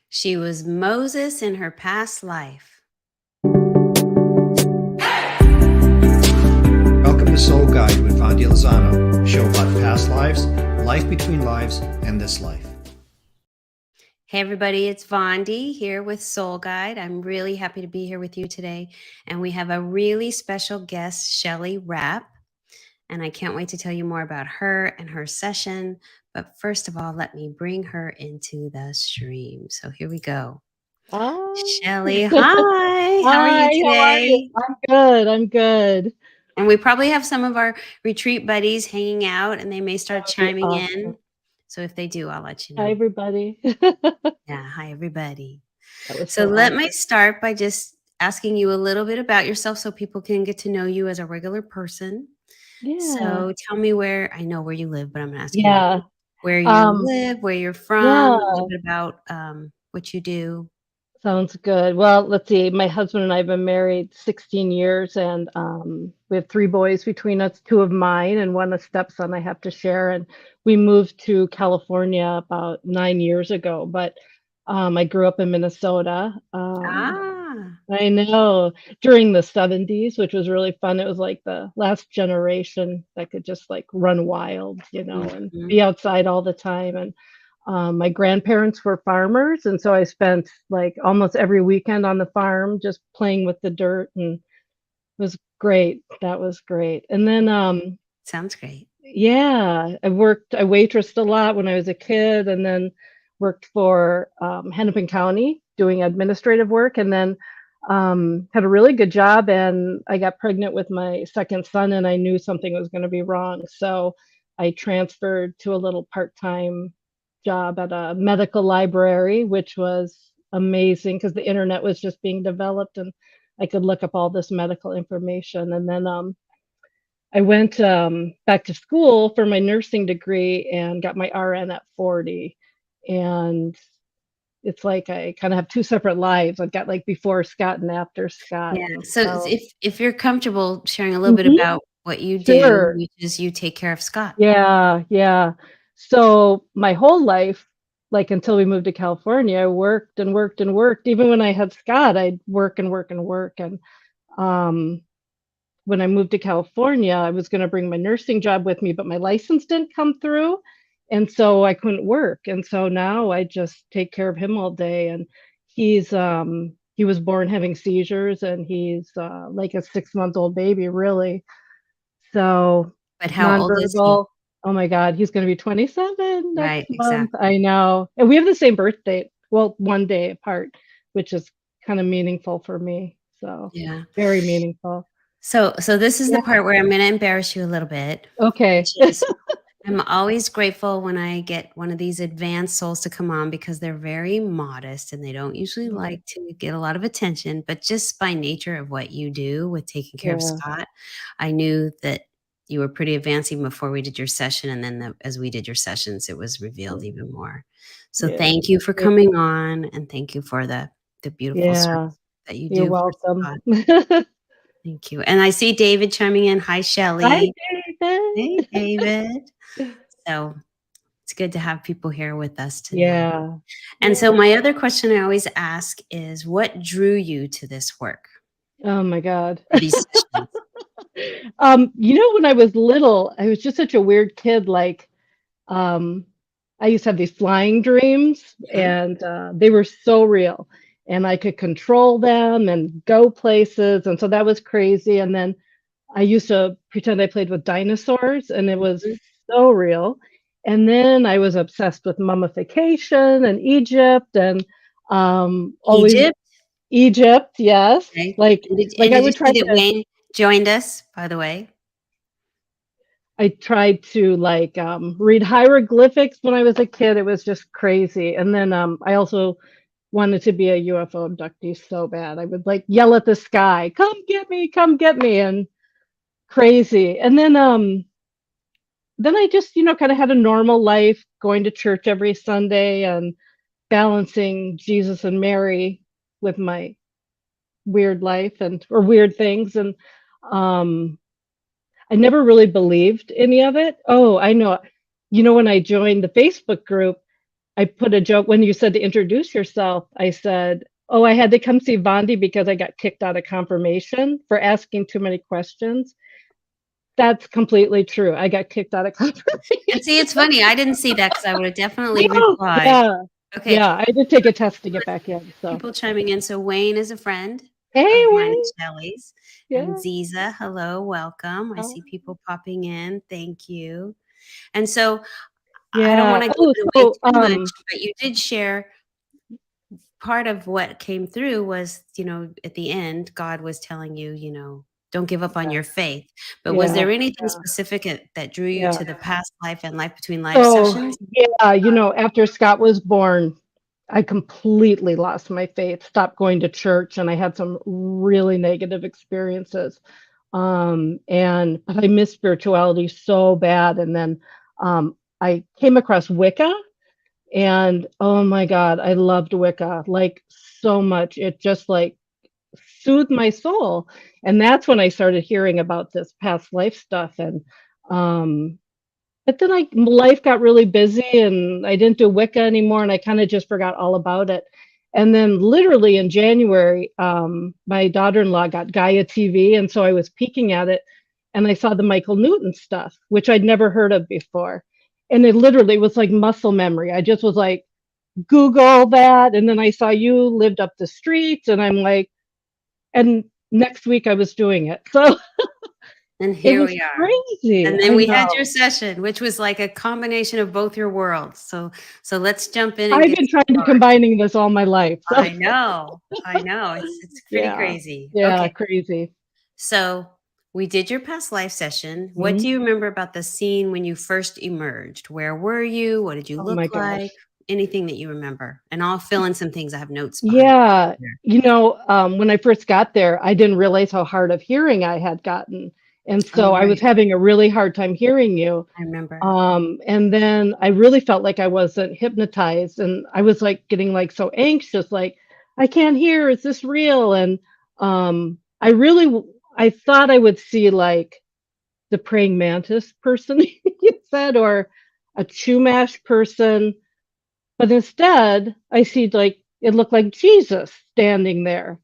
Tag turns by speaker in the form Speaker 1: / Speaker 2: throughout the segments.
Speaker 1: She was Moses in her past life.
Speaker 2: Welcome to Soul Guide with Vondi Lozano, a show about past lives, life between lives, and this life.
Speaker 1: Hey, everybody, it's Vondi here with Soul Guide. I'm really happy to be here with you today. And we have a really special guest, Shelly Rapp. And I can't wait to tell you more about her and her session. But first of all, let me bring her into the stream. So here we go.
Speaker 3: Hi.
Speaker 1: Shelly, hi. How are you
Speaker 3: Hi, how are you?
Speaker 1: today?
Speaker 3: I'm good. I'm good.
Speaker 1: And we probably have some of our retreat buddies hanging out and they may
Speaker 3: That
Speaker 1: start
Speaker 3: would be
Speaker 1: chiming in.
Speaker 3: awesome.
Speaker 1: So if they do, I'll let you
Speaker 3: Hi,
Speaker 1: know.
Speaker 3: everybody.
Speaker 1: Yeah. Hi, everybody.
Speaker 3: That was
Speaker 1: So
Speaker 3: so
Speaker 1: let me
Speaker 3: awesome.
Speaker 1: start by just asking you a little bit about yourself so people can get to know you as a regular person.
Speaker 3: Yeah.
Speaker 1: So tell me I know where you live, but I'm going to ask you
Speaker 3: Yeah.
Speaker 1: where you
Speaker 3: Um,
Speaker 1: live, where you're from, a
Speaker 3: yeah,
Speaker 1: little bit about what you do.
Speaker 3: sounds good. Well, let's see. My husband and I have been married 16 years, and we have three boys between us, two of mine and one a stepson I have to share. And we moved to California about 9 years ago, but I grew up in Minnesota.
Speaker 1: Ah,
Speaker 3: I know, during the 70s, which was really fun. It was like the last generation that could just like run wild, and
Speaker 1: mhm.
Speaker 3: be outside all the time. And my grandparents were farmers, and so I spent like almost every weekend on the farm just playing with the dirt, and it was great. That was great. And then
Speaker 1: Sounds great.
Speaker 3: yeah, I waitressed a lot when I was a kid, and then worked for Hennepin County doing administrative work, and then had a really good job. And I got pregnant with my second son, and I knew something was going to be wrong. So I transferred to a little part time job at a medical library, which was amazing because the internet was just being developed, and I could look up all this medical information. And then I went back to school for my nursing degree and got my RN at 40. And it's like I kind of have two separate lives. I've got like before Scott and after Scott.
Speaker 1: Yeah.
Speaker 3: And
Speaker 1: So
Speaker 3: so,
Speaker 1: if you're comfortable sharing a little bit
Speaker 3: mhm,
Speaker 1: about what you do,
Speaker 3: sure.
Speaker 1: which is you take care of Scott.
Speaker 3: Yeah, yeah. So my whole life, like until we moved to California, I worked and worked and worked. Even when I had Scott, I'd work and work and work. And um, when I moved to California, I was going to bring my nursing job with me, but my license didn't come through. And so I couldn't work. And so now I just take care of him all day. And he was born having seizures, and he's like a 6 month old baby, really. So
Speaker 1: But how old is he?
Speaker 3: nonverbal. Oh my God, he's going to be 27 next
Speaker 1: Right,
Speaker 3: month.
Speaker 1: exactly.
Speaker 3: I know. And we have the same birth date. Well, one day apart, which is kind of meaningful for me. So
Speaker 1: Yeah.
Speaker 3: very meaningful.
Speaker 1: So this is the
Speaker 3: Yeah.
Speaker 1: part where I'm going to embarrass you a little bit,
Speaker 3: Okay.
Speaker 1: which is I'm always grateful when I get one of these advanced souls to come on because they're very modest and they don't usually
Speaker 3: Mhm.
Speaker 1: like to get a lot of attention. But just by nature of what you do with taking care of
Speaker 3: Yeah.
Speaker 1: Scott, I knew that you were pretty advanced even before we did your session. And then as we did your sessions, it was revealed even more. So
Speaker 3: Yeah.
Speaker 1: thank you for
Speaker 3: Yeah.
Speaker 1: coming on and thank you for the beautiful service
Speaker 3: Yeah.
Speaker 1: that you
Speaker 3: You're
Speaker 1: do for
Speaker 3: welcome.
Speaker 1: Scott. Thank you. And I see David chiming in. Hi,
Speaker 3: Hi,
Speaker 1: Shelly. Hey,
Speaker 3: David.
Speaker 1: David. So it's good to have people here with us today.
Speaker 3: Yeah.
Speaker 1: And
Speaker 3: Yeah.
Speaker 1: so my other question I always ask is what drew you to this work
Speaker 3: Oh my God.
Speaker 1: or these sessions?
Speaker 3: When I was little, I was just such a weird kid. Like, um, I used to have these flying dreams,
Speaker 1: Mhm.
Speaker 3: and they were so real, and I could control them and go places, and so that was crazy. And then I used to pretend I played with dinosaurs, and it was
Speaker 1: Mhm.
Speaker 3: so real. And then I was obsessed with mummification and Egypt, and always
Speaker 1: Egypt.
Speaker 3: Egypt, yes.
Speaker 1: Okay.
Speaker 3: Like
Speaker 1: And
Speaker 3: I
Speaker 1: did you
Speaker 3: would try
Speaker 1: see that
Speaker 3: to
Speaker 1: Wayne joined us, by the way?
Speaker 3: I tried to like read hieroglyphics when I was a kid. It was just crazy. And then I also wanted to be a UFO abductee so bad. I would like yell at the sky, come get me," and crazy. And then I just, kind of had a normal life, going to church every Sunday and balancing Jesus and Mary with my weird life and or weird things. And um I never really believed any of it. Oh, I know. When I joined the Facebook group, I put a joke when you said to introduce yourself. I said, "Oh, I had to come see Vondi because I got kicked out of confirmation for asking too many questions." That's completely true. I got kicked out of
Speaker 1: And
Speaker 3: confirmation.
Speaker 1: see, it's funny. I didn't see that because I would have definitely
Speaker 3: Yeah,
Speaker 1: replied.
Speaker 3: yeah,
Speaker 1: Okay,
Speaker 3: yeah. I had to take a test to get back in. So,
Speaker 1: people chiming in. So Wayne is a friend
Speaker 3: hey,
Speaker 1: of mine and
Speaker 3: Wayne.
Speaker 1: Shelly's. And
Speaker 3: Yeah,
Speaker 1: Ziza, hello, welcome. I see
Speaker 3: oh,
Speaker 1: people popping in. Thank you. And so I don't
Speaker 3: yeah.
Speaker 1: want to give
Speaker 3: Oh,
Speaker 1: it away
Speaker 3: so
Speaker 1: too much, but you did share part of what came through was, at the end, God was telling you, don't give up on your faith. But was
Speaker 3: yeah,
Speaker 1: there anything
Speaker 3: yeah,
Speaker 1: specific that drew you
Speaker 3: yeah.
Speaker 1: to the past life and life between life
Speaker 3: So,
Speaker 1: sessions?
Speaker 3: yeah, after Scott was born, I completely lost my faith, stopped going to church, and I had some really negative experiences. But I missed spirituality so bad. And then I came across Wicca, and oh my God, I loved Wicca like so much. It just like soothed my soul. And that's when I started hearing about this past life stuff. And um, but then life got really busy and I didn't do Wicca anymore and I kind of just forgot all about it. And then literally in January, my daughter-in-law got Gaia TV, and so I was peeking at it and I saw the Michael Newton stuff, which I'd never heard of before. And it literally was like muscle memory. I just was like, Google that. And then I saw you lived up the street and I'm like, and next week I was doing it. So
Speaker 1: And
Speaker 3: it
Speaker 1: here
Speaker 3: was
Speaker 1: we are.
Speaker 3: crazy.
Speaker 1: And then
Speaker 3: I
Speaker 1: we had your
Speaker 3: know.
Speaker 1: session, which was like a combination of both your worlds. So let's jump in and
Speaker 3: I've
Speaker 1: get
Speaker 3: been trying to
Speaker 1: started.
Speaker 3: combining this all my life. So
Speaker 1: I know. I know. It's pretty
Speaker 3: yeah.
Speaker 1: crazy.
Speaker 3: Yeah,
Speaker 1: Okay.
Speaker 3: crazy.
Speaker 1: So we did your past life session. What do
Speaker 3: Mhm.
Speaker 1: you remember about the scene when you first emerged? Where were you? What did you
Speaker 3: Oh my
Speaker 1: look
Speaker 3: gosh.
Speaker 1: like? Anything that you remember. And I'll fill in some things. I have notes behind
Speaker 3: Yeah.
Speaker 1: there.
Speaker 3: When I first got there, I didn't realize how hard of hearing I had gotten. And
Speaker 1: Oh,
Speaker 3: so I was
Speaker 1: right.
Speaker 3: having a really hard time hearing you.
Speaker 1: I remember.
Speaker 3: And then I really felt like I wasn't hypnotized and I was like getting like so anxious, like, I can't hear, is this real? And I thought I would see like the praying mantis person you said, or a Chumash person, but instead I see like it looked like Jesus standing there.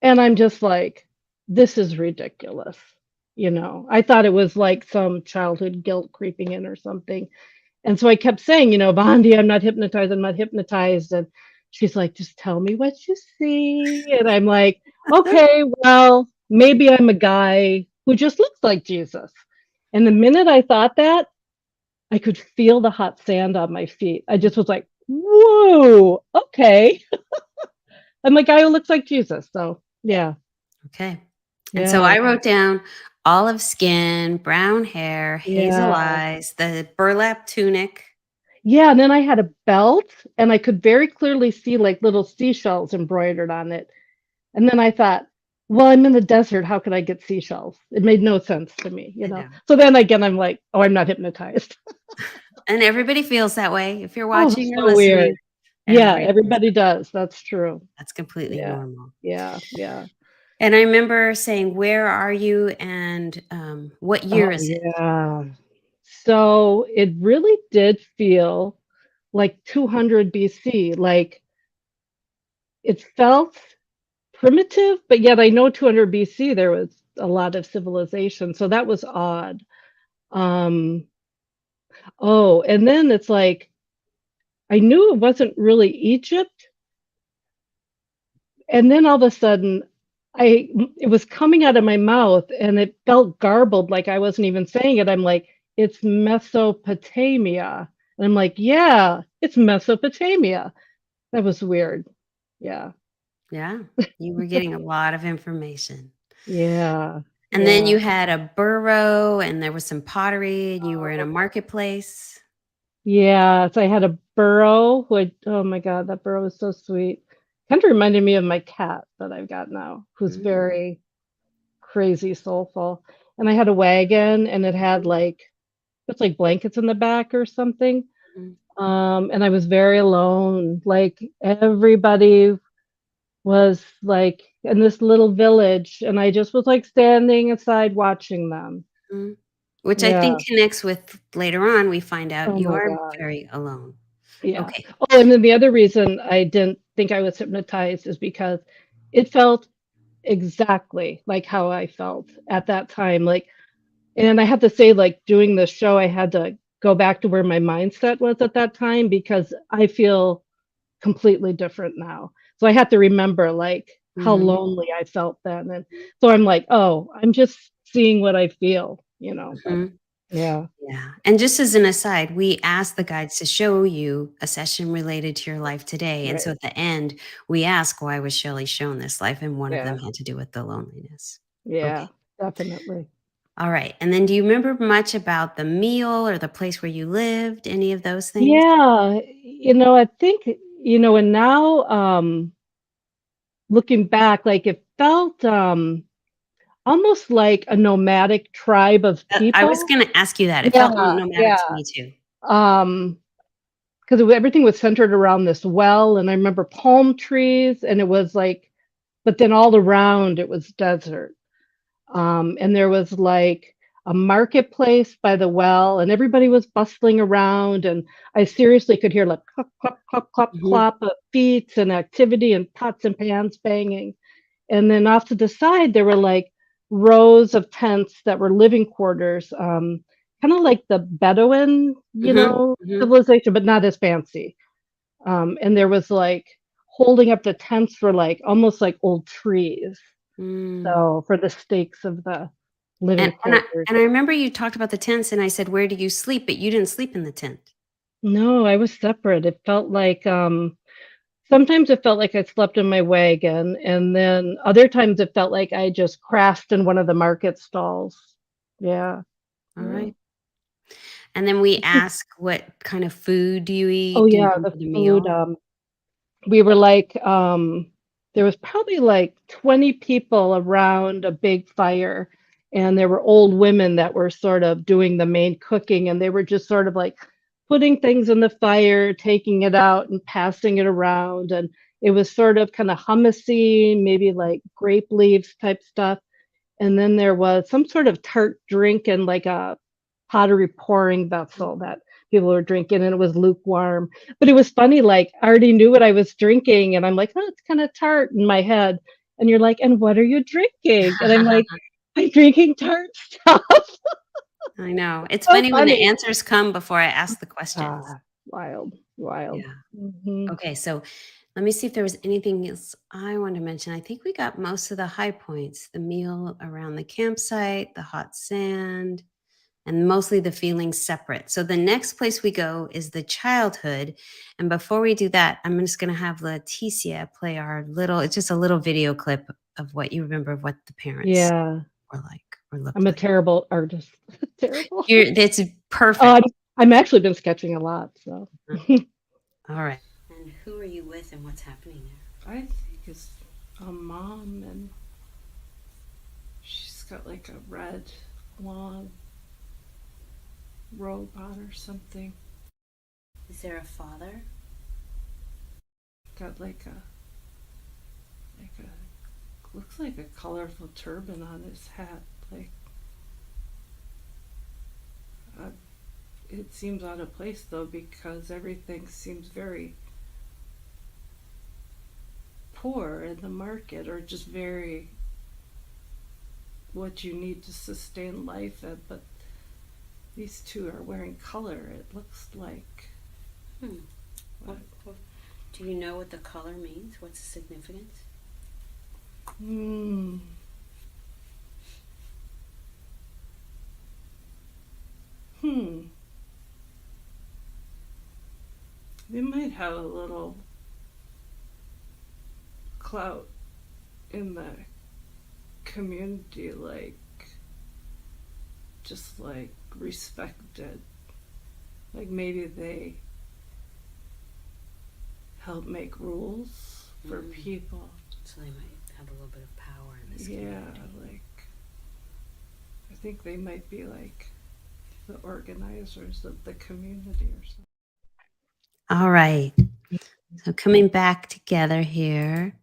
Speaker 3: And I'm just like, this is ridiculous. I thought it was like some childhood guilt creeping in or something. And so I kept saying, Bondi, I'm not hypnotized. I'm not hypnotized. And she's like, just tell me what you see. And I'm like, okay, well, maybe I'm a guy who just looks like Jesus. And the minute I thought that, I could feel the hot sand on my feet. I just was like, whoa, okay. I'm a guy who looks like Jesus. So yeah,
Speaker 1: Okay. And so
Speaker 3: yeah,
Speaker 1: I wrote down olive skin, brown hair, hazel
Speaker 3: yeah.
Speaker 1: eyes, the burlap tunic.
Speaker 3: Yeah, and then I had a belt and I could very clearly see like little seashells embroidered on it. And then I thought, well, I'm in the desert. How could I get seashells? It made no sense to me.
Speaker 1: I know.
Speaker 3: So then again, I'm like, oh, I'm not hypnotized.
Speaker 1: And everybody feels that way. If you're
Speaker 3: Oh,
Speaker 1: watching or
Speaker 3: so weird.
Speaker 1: listening,
Speaker 3: Yeah,
Speaker 1: everybody feels
Speaker 3: everybody does. That's true.
Speaker 1: that's completely
Speaker 3: Yeah,
Speaker 1: normal.
Speaker 3: yeah, yeah.
Speaker 1: And I remember saying, "Where are you?" and what
Speaker 3: Oh,
Speaker 1: year is it?
Speaker 3: yeah. So it really did feel like 200 BC. Like it felt primitive, but yet I know 200 BC there was a lot of civilization. So that was odd. Um, oh, and then it's like I knew it wasn't really Egypt, and then all of a sudden it was coming out of my mouth and it felt garbled like I wasn't even saying it. I'm like, it's Mesopotamia. And I'm like, yeah, it's Mesopotamia. That was weird. Yeah.
Speaker 1: Yeah, you were getting a lot of information.
Speaker 3: Yeah.
Speaker 1: And then
Speaker 3: Yeah.
Speaker 1: you had a burro, and there was some pottery, and you were in a marketplace.
Speaker 3: Yeah. So I had a burro oh my God, that burro was so sweet. Kind of reminded me of my cat that I've got now, who's
Speaker 1: Mm,
Speaker 3: very crazy soulful. And I had a wagon and it had
Speaker 1: mhm,
Speaker 3: like it's like blankets in the back or something.
Speaker 1: mhm.
Speaker 3: And I was very alone. Like everybody was like in this little village, and I just was like standing inside watching them.
Speaker 1: Mhm. Which I
Speaker 3: Yeah.
Speaker 1: think connects with later on, we find out
Speaker 3: Oh
Speaker 1: you
Speaker 3: my
Speaker 1: are
Speaker 3: God.
Speaker 1: very alone.
Speaker 3: Yeah.
Speaker 1: Okay.
Speaker 3: Oh, and then the other reason I didn't think I was hypnotized is because it felt exactly like how I felt at that time. Like, and I have to say, like, doing the show, I had to go back to where my mindset was at that time because I feel completely different now. So I had to remember, like, how
Speaker 1: Mhm.
Speaker 3: lonely I felt then. And so I'm like, oh, I'm just seeing what I feel, but
Speaker 1: Mhm.
Speaker 3: yeah,
Speaker 1: Yeah. And just as an aside, we asked the guides to show you a session related to your life today. And so
Speaker 3: right.
Speaker 1: at the end, we ask, why was Shelley shown this life? And one of
Speaker 3: Yeah.
Speaker 1: them had to do with the loneliness.
Speaker 3: Yeah,
Speaker 1: Okay.
Speaker 3: definitely.
Speaker 1: All right. And then do you remember much about the meal or the place where you lived? Any of those things?
Speaker 3: Yeah, I think, and now, looking back, like, it felt, almost like a nomadic tribe of
Speaker 1: I was
Speaker 3: people.
Speaker 1: going to ask you that. It
Speaker 3: Yeah,
Speaker 1: felt nomadic
Speaker 3: yeah,
Speaker 1: to me too.
Speaker 3: um, 'cause everything was centered around this well, and I remember palm trees, and it was like but then all around it was desert. And there was like a marketplace by the well, and everybody was bustling around. And I seriously could hear like clop, clop, clop, clop,
Speaker 1: Hmm.
Speaker 3: clop of feet and activity and pots and pans banging. And then off to the side, there were like rows of tents that were living quarters, kind of like the Bedouin,
Speaker 1: Hmm. Hmm.
Speaker 3: civilization, but not as fancy. And there was like holding up the tents were like almost like old trees.
Speaker 1: Mm.
Speaker 3: So for the stakes of the living
Speaker 1: And I
Speaker 3: quarters.
Speaker 1: and I remember you talked about the tents, and I said, "Where do you sleep?" But you didn't sleep in the tent.
Speaker 3: No, I was separate. It felt like, sometimes it felt like I slept in my wagon, and then other times it felt like I just crashed in one of the market stalls. Yeah,
Speaker 1: All
Speaker 3: yeah.
Speaker 1: right. And then we ask, what kind of food do you
Speaker 3: Oh,
Speaker 1: eat? Do you
Speaker 3: yeah,
Speaker 1: remember
Speaker 3: the
Speaker 1: the
Speaker 3: food,
Speaker 1: meal?
Speaker 3: we were like, there was probably like 20 people around a big fire, and there were old women that were sort of doing the main cooking, and they were just sort of like putting things in the fire, taking it out and passing it around. And it was sort of kind of hummusy, maybe like grape leaves type stuff. And then there was some sort of tart drink in like a pottery pouring vessel that people were drinking, and it was lukewarm. But it was funny, like, I already knew what I was drinking, and I'm like, "Oh, it's kinda tart," in my head, and you're like, "And what are you drinking?" And I'm like, "I'm drinking tart stuff."
Speaker 1: I know. It's
Speaker 3: So
Speaker 1: funny when the
Speaker 3: funny.
Speaker 1: answers come before I ask the questions.
Speaker 3: Wild, wild.
Speaker 1: Yeah.
Speaker 3: Mhm.
Speaker 1: Okay, so let me see if there was anything else I want to mention. I think we got most of the high points, the meal around the campsite, the hot sand, and mostly the feeling separate. So the next place we go is the childhood. And before we do that, I'm just going to have Leticia play our little, it's just a little video clip of what you remember of what the parents
Speaker 3: Yeah.
Speaker 1: were like or
Speaker 3: I'm
Speaker 1: looked
Speaker 3: a
Speaker 1: like.
Speaker 3: terrible artist. Terrible.
Speaker 1: It's perfect.
Speaker 3: Um, I'm actually been sketching a lot, so.
Speaker 1: Uh, All right. And who are you with and what's happening there?
Speaker 3: I think it's a mom, and she's got like a red long robot or something.
Speaker 1: Is there a father?
Speaker 3: Got like a looks like a colorful turban on his hat. Like, uh, it seems out of place though because everything seems very poor in the market, or just very what you need to sustain life at. But these two are wearing color. It looks like.
Speaker 1: Hmm. Do you know what the color means? What's the significance?
Speaker 3: Hmm. Hmm. They might have a little clout in the community, like, just like respected. Like, maybe they help make rules for people.
Speaker 1: So they might have a little bit of power in this
Speaker 3: Yeah,
Speaker 1: community.
Speaker 3: like, I think they might be like the organizers of the community or something.
Speaker 1: All right. So coming back together here.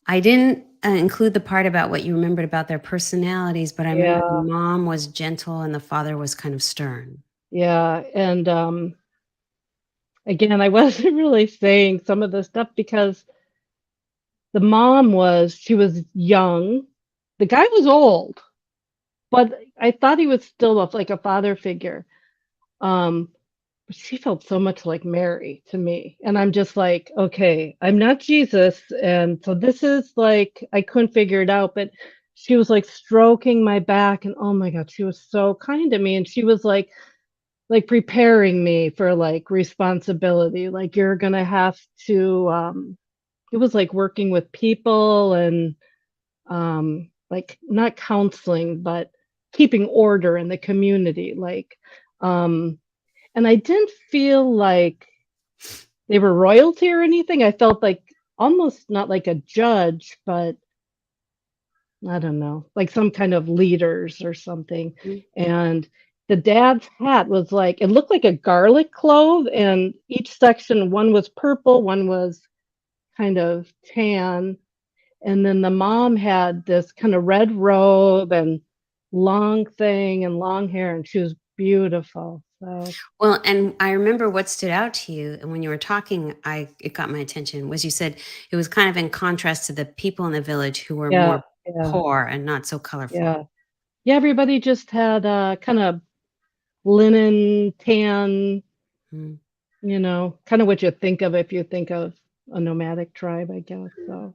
Speaker 1: I didn't include the part about what you remembered about their personalities, but I remember the
Speaker 3: Yeah,
Speaker 1: mom was gentle and the father was kind of stern.
Speaker 3: yeah, and again, I wasn't really saying some of the stuff because the mom she was young. The guy was old, but I thought he was still like a father figure. Um, but she felt so much like Mary to me. And I'm just like, okay, I'm not Jesus. And so this is like, I couldn't figure it out, but she was like stroking my back and oh my God, she was so kind to me. And she was like preparing me for like responsibility. Like you're gonna have to it was like working with people and like not counseling, but keeping order in the community. Like um and I didn't feel like they were royalty or anything. I felt like almost not like a judge, but I don't know, like some kind of leaders or something.
Speaker 1: Mm.
Speaker 3: And the dad's hat was like, it looked like a garlic clove, and each section, one was purple, one was kind of tan. And then the mom had this kind of red robe and long thing and long hair, and she was beautiful. So,
Speaker 1: Well, and I remember what stood out to you, and when you were talking, it got my attention, was you said it was kind of in contrast to the people in the village who were
Speaker 3: yeah,
Speaker 1: more
Speaker 3: yeah,
Speaker 1: poor and not so colorful.
Speaker 3: yeah. Yeah, everybody just had kind of linen, tan,
Speaker 1: Mm.
Speaker 3: kind of what you think of if you think of a nomadic tribe, I guess. So,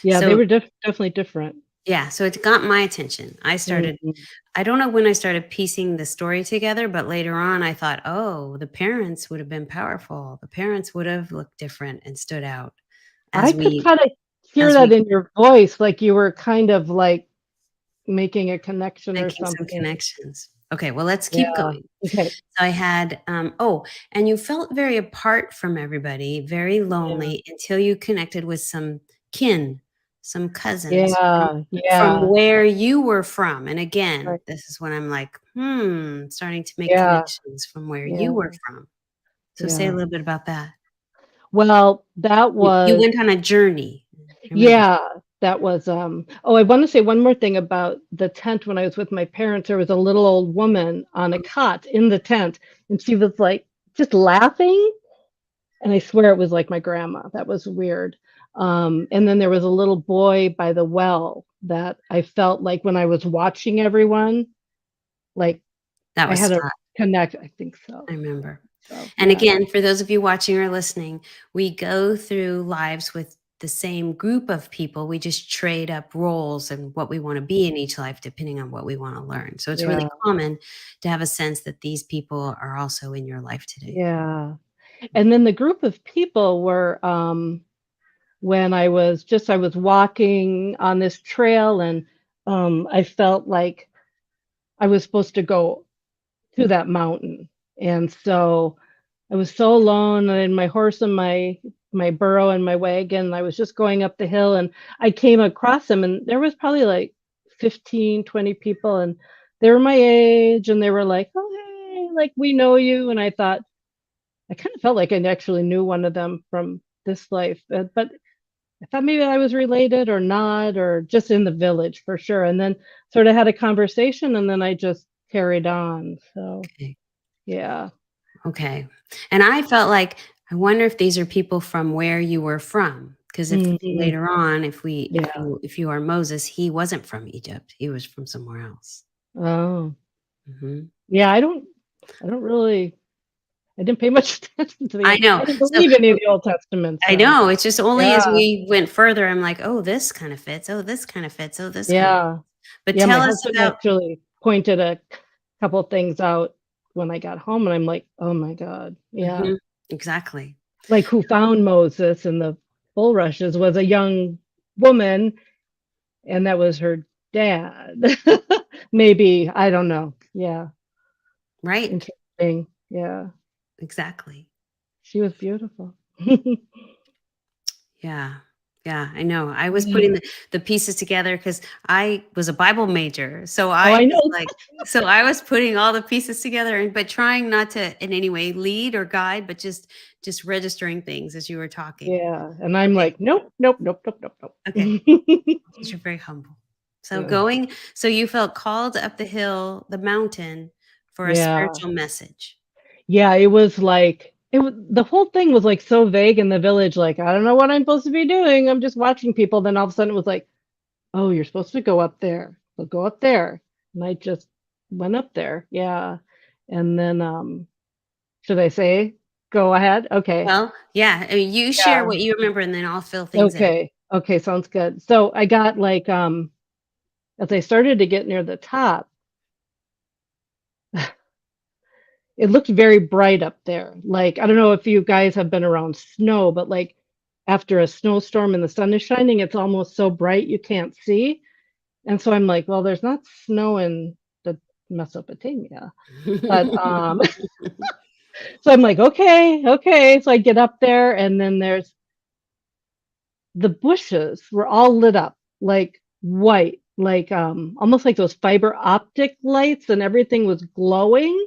Speaker 3: yeah, they
Speaker 1: So
Speaker 3: were definitely different.
Speaker 1: yeah, so it got my attention.
Speaker 3: Mhm.
Speaker 1: I don't know when I started piecing the story together, but later on I thought, oh, the parents would have been powerful. The parents would have looked different and stood out
Speaker 3: I
Speaker 1: as
Speaker 3: could
Speaker 1: we
Speaker 3: kind of hear
Speaker 1: as
Speaker 3: that
Speaker 1: we
Speaker 3: in your voice, like you were kind of like making a connection or
Speaker 1: making some
Speaker 3: something.
Speaker 1: connections. Okay, well, let's keep
Speaker 3: Yeah.
Speaker 1: going.
Speaker 3: Okay.
Speaker 1: So I had, and you felt very apart from everybody, very
Speaker 3: Yeah.
Speaker 1: lonely until you connected with some kin, some cousins
Speaker 3: Yeah.
Speaker 1: from
Speaker 3: Yeah.
Speaker 1: where you were from. And again,
Speaker 3: Right.
Speaker 1: this is when I'm like, starting to make
Speaker 3: Yeah.
Speaker 1: connections from where you were
Speaker 3: Yeah.
Speaker 1: from. So say a
Speaker 3: Yeah.
Speaker 1: little bit about that.
Speaker 3: Well, that
Speaker 1: You
Speaker 3: was
Speaker 1: went on a journey. I remember.
Speaker 3: yeah, that was oh, I want to say one more thing about the tent when I was with my parents. There was a little old woman on a cot in the tent, and she was like just laughing, and I swear it was like my grandma. That was weird. And then there was a little boy by the well that I felt like when I was watching everyone, like
Speaker 1: That
Speaker 3: I
Speaker 1: was
Speaker 3: had a
Speaker 1: Scott.
Speaker 3: connect. I think so.
Speaker 1: I remember.
Speaker 3: So
Speaker 1: And
Speaker 3: yeah,
Speaker 1: again, for those of you watching or listening, we go through lives with the same group of people. We just trade up roles and what we want to be in each life, depending on what we want to learn. So it's really
Speaker 3: yeah,
Speaker 1: common to have a sense that these people are also in your life today.
Speaker 3: yeah. And then the group of people were when I was walking on this trail and I felt like I was supposed to go to that mountain. And so I was so alone and my horse and my burro and my wagon. I was just going up the hill and I came across them and there was probably like 15, 20 people and they were my age and they were like, "Oh, hey, like we know you." And I thought I kind of felt like I actually knew one of them from this life. But I thought maybe I was related or not, or just in the village for sure. And then sort of had a conversation and then I just carried on. So
Speaker 1: Okay.
Speaker 3: yeah.
Speaker 1: Okay. And I felt like, I wonder if these are people from where you were from. Because if
Speaker 3: Hmm.
Speaker 1: later on,
Speaker 3: Yeah.
Speaker 1: if you are Moses, he wasn't from Egypt. He was from somewhere else.
Speaker 3: Oh.
Speaker 1: Mhm.
Speaker 3: Yeah, I don't really I didn't pay much attention to
Speaker 1: I know.
Speaker 3: I didn't
Speaker 1: So
Speaker 3: believe any of the Old Testament,
Speaker 1: I
Speaker 3: so
Speaker 1: know, it's just only as
Speaker 3: yeah.
Speaker 1: we went further, I'm like, "Oh, this kinda fits. Oh, this kinda fits. Oh, this kinda."
Speaker 3: Yeah.
Speaker 1: But
Speaker 3: Yeah, my
Speaker 1: tell us
Speaker 3: husband
Speaker 1: about.
Speaker 3: actually pointed a couple things out when I got home and I'm like, "Oh my God." Yeah.
Speaker 1: Mhm, exactly.
Speaker 3: Like who found Moses in the bulrushes was a young woman, and that was her dad. Maybe, I don't know. Yeah,
Speaker 1: Right,
Speaker 3: interesting. Yeah,
Speaker 1: exactly.
Speaker 3: she was beautiful.
Speaker 1: Yeah. Yeah, I know. I was
Speaker 3: Yeah.
Speaker 1: putting the pieces together because I was a Bible major, so
Speaker 3: Oh,
Speaker 1: I
Speaker 3: I
Speaker 1: was
Speaker 3: know.
Speaker 1: like I was putting all the pieces together and but trying not to in any way lead or guide, but just registering things as you were talking.
Speaker 3: Yeah, and I'm
Speaker 1: Okay,
Speaker 3: like, "Nope, nope, nope, nope, nope,
Speaker 1: okay.
Speaker 3: nope."
Speaker 1: 'Cause you're very humble.
Speaker 3: Yeah.
Speaker 1: So you felt called up the mountain for a
Speaker 3: Yeah.
Speaker 1: spiritual message.
Speaker 3: Yeah, it was like the whole thing was like so vague in the village. Like, I don't know what I'm supposed to be doing. I'm just watching people. Then all of a sudden it was like, oh, you're supposed to go up there. So go up there. And I just went up there. Yeah. And then, should I say, go ahead? Okay.
Speaker 1: Well, yeah, I mean, you share
Speaker 3: Yeah.
Speaker 1: what you remember, and then I'll fill things in.
Speaker 3: Okay. Okay. Sounds good. So I got like, as I started to get near the top, it looked very bright up there. Like, I don't know if you guys have been around snow, but like after a snowstorm and the sun is shining, it's almost so bright you can't see. And so I'm like, well, there's not snow in the Mesopotamia. But so I'm like, okay, okay. So I get up there and then there's the bushes were all lit up like white, like almost like those fiber optic lights, and everything was glowing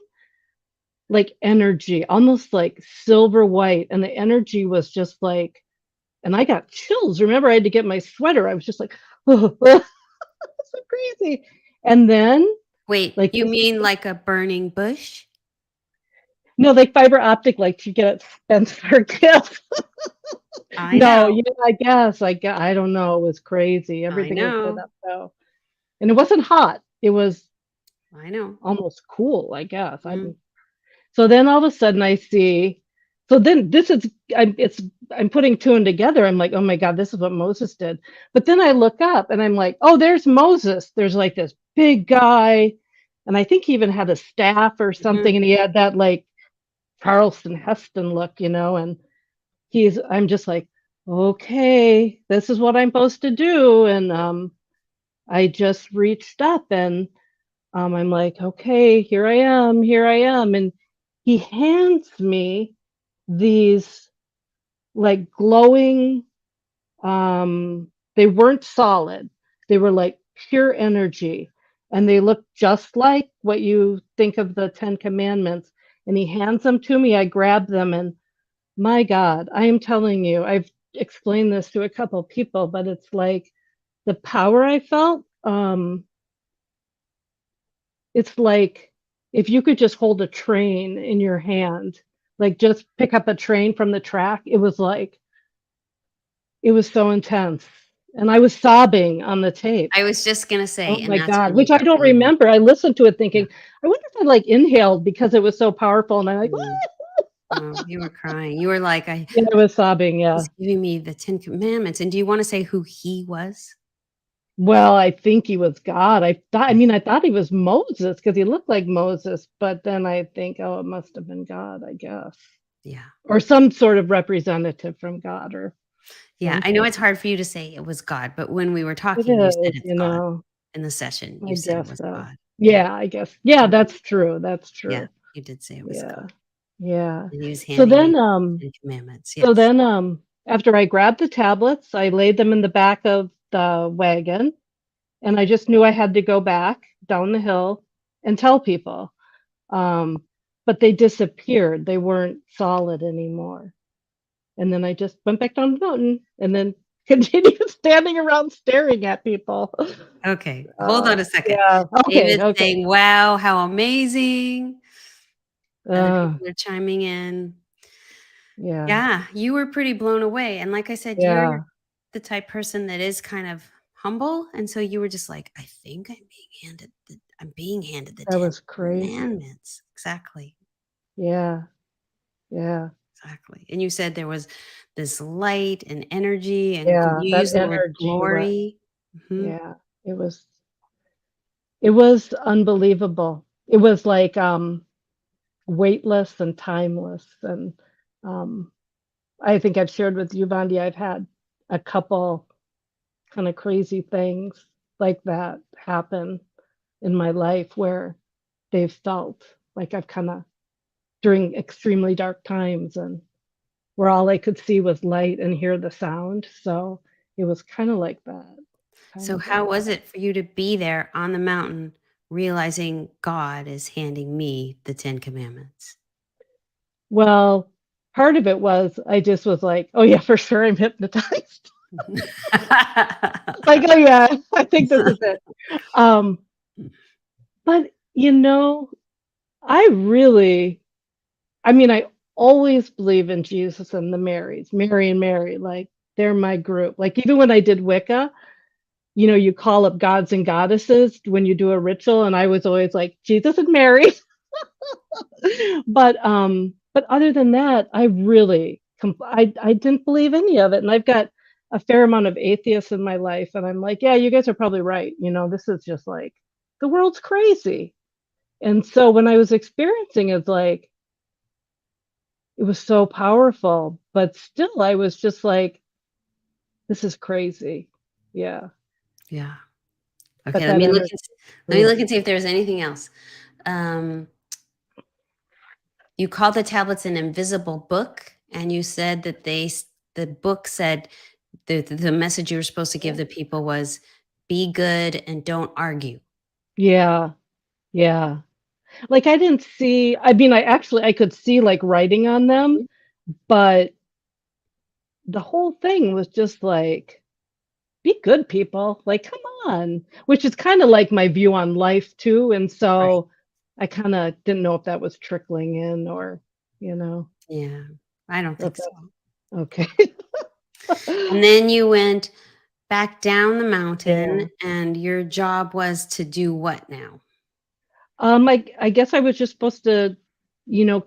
Speaker 3: like energy, almost like silver white. And the energy was just like, and I got chills. Remember, I had to get my sweater. I was just like, oh, so crazy. And then
Speaker 1: Wait,
Speaker 3: like
Speaker 1: you
Speaker 3: this,
Speaker 1: mean like a burning bush?
Speaker 3: no, like fiber optic, like you get at Spencer Gifts.
Speaker 1: I
Speaker 3: No,
Speaker 1: know,
Speaker 3: yeah, I don't know. It was crazy.
Speaker 1: I
Speaker 3: Everything was lit
Speaker 1: know,
Speaker 3: up though. And it wasn't hot. It was
Speaker 1: I know.
Speaker 3: almost cool, I guess. I
Speaker 1: Mm.
Speaker 3: didn't. So then all of a sudden I see, so then this is, I'm putting two and together. I'm like, oh my God, this is what Moses did. But then I look up and I'm like, oh, there's Moses. There's like this big guy. And I think he even had a staff or something.
Speaker 1: Mhm.
Speaker 3: And he had that like Charleston Heston look, and I'm just like, okay, this is what I'm supposed to do. And I just reached up and I'm like, okay, here I am. And he hands me these like glowing, they weren't solid, they were like pure energy. And they looked just like what you think of the Ten Commandments. And he hands them to me. I grab them, and my God, I am telling you, I've explained this to a couple people, but it's like the power I felt. It's like if you could just hold a train in your hand, like just pick up a train from the track. It was so intense. And I was sobbing on the tape.
Speaker 1: I was just gonna say,
Speaker 3: Oh
Speaker 1: and
Speaker 3: my
Speaker 1: that's
Speaker 3: God,
Speaker 1: when you
Speaker 3: which I
Speaker 1: got
Speaker 3: don't
Speaker 1: really emotional.
Speaker 3: remember. I listened to it
Speaker 1: Yeah,
Speaker 3: thinking, I wonder if I like inhaled because it was so powerful. And I'm like,
Speaker 1: mm. Oh, you were crying. You were like, "I
Speaker 3: yeah, I was sobbing. Yeah.
Speaker 1: he's giving me the Ten Commandments." And do you wanna say who he was?
Speaker 3: Well, I think he was God.
Speaker 1: Yeah,
Speaker 3: I thought he was Moses because he looked like Moses, but then I think, oh, it must have been God, I guess,
Speaker 1: yeah.
Speaker 3: or some sort of representative from God or
Speaker 1: Yeah, I know
Speaker 3: something.
Speaker 1: it's hard for you to say it was God, but when we were
Speaker 3: It
Speaker 1: talking, you said
Speaker 3: is,
Speaker 1: it's God. In the session,
Speaker 3: I
Speaker 1: you said it
Speaker 3: guess
Speaker 1: was
Speaker 3: so.
Speaker 1: God. Yeah.
Speaker 3: Yeah, I guess. Yeah,
Speaker 1: Mhm.
Speaker 3: that's true. That's
Speaker 1: Yeah,
Speaker 3: true.
Speaker 1: you did say it was God,
Speaker 3: Yeah. Yeah.
Speaker 1: and he was
Speaker 3: So
Speaker 1: handing
Speaker 3: then,
Speaker 1: you
Speaker 3: um,
Speaker 1: the 10 commandments,
Speaker 3: so
Speaker 1: yes.
Speaker 3: then, after I grabbed the tablets, I laid them in the back of the wagon, and I just knew I had to go back down the hill and tell people. Um, but they disappeared. They weren't solid anymore. And then I just went back down the mountain and then continued standing around staring at people.
Speaker 1: Okay, hold on a second.
Speaker 3: Yeah. Okay.
Speaker 1: David's
Speaker 3: Okay.
Speaker 1: saying, "Wow, how amazing." Other
Speaker 3: Uh,
Speaker 1: people are chiming in.
Speaker 3: yeah.
Speaker 1: Yeah, you were pretty blown away, and like I said, you're
Speaker 3: Yeah.
Speaker 1: the type person that is kind of humble, and so you were just like, "I think I'm being handed the
Speaker 3: That
Speaker 1: 10
Speaker 3: was crazy.
Speaker 1: commandments." Exactly,
Speaker 3: Yeah. Yeah.
Speaker 1: exactly, and you said there was this light and energy, and
Speaker 3: Yeah.
Speaker 1: you
Speaker 3: That
Speaker 1: used the word
Speaker 3: energy was,
Speaker 1: glory. Mhm.
Speaker 3: yeah. It was, it was unbelievable. It was like, weightless and timeless. And, um, I think I've shared with you, Bondi, I've had a couple kind of crazy things like that happen in my life where they've felt like I've kind of during extremely dark times and where all I could see was light and hear the sound. So it was kind of like that. Kind
Speaker 1: So
Speaker 3: of like
Speaker 1: how was
Speaker 3: that.
Speaker 1: it for you to be there on the mountain, realizing God is handing me the 10 commandments?
Speaker 3: Well, part of it was I just was like, oh yeah, for sure I'm hypnotized. Like, oh yeah, I think this is it. Um, but I really, I mean, I always believe in Jesus and the Marys, Mary and Mary, like, they're my group. Like, even when I did Wicca, you call up gods and goddesses when you do a ritual, and I was always like, Jesus and Mary. But other than that, I really I didn't believe any of it, and I've got a fair amount of atheists in my life, and I'm like, "Yeah, you guys are probably right, this is just, like, the world's crazy." And so when I was experiencing it, like, it was so powerful, but still I was just like, "This is crazy." Yeah,
Speaker 1: Yeah.
Speaker 3: but
Speaker 1: Okay,
Speaker 3: that energy.
Speaker 1: let me look and see if there's anything else. Um, you called the tablets an invisible book, and you said that the book said the message you were supposed to give the people was be good and don't argue.
Speaker 3: Yeah, yeah. Like, I could see, like, writing on them,
Speaker 1: Mhm,
Speaker 3: but the whole thing was just like, "Be good, people." Like, come on, which is kinda like my view on life too, and
Speaker 1: right.
Speaker 3: so I kinda didn't know if that was trickling in or, you know,
Speaker 1: Yeah. I don't
Speaker 3: or if
Speaker 1: think so.
Speaker 3: that's okay.
Speaker 1: And then you went back down the mountain,
Speaker 3: Yeah.
Speaker 1: and your job was to do what now?
Speaker 3: I guess I was just supposed to,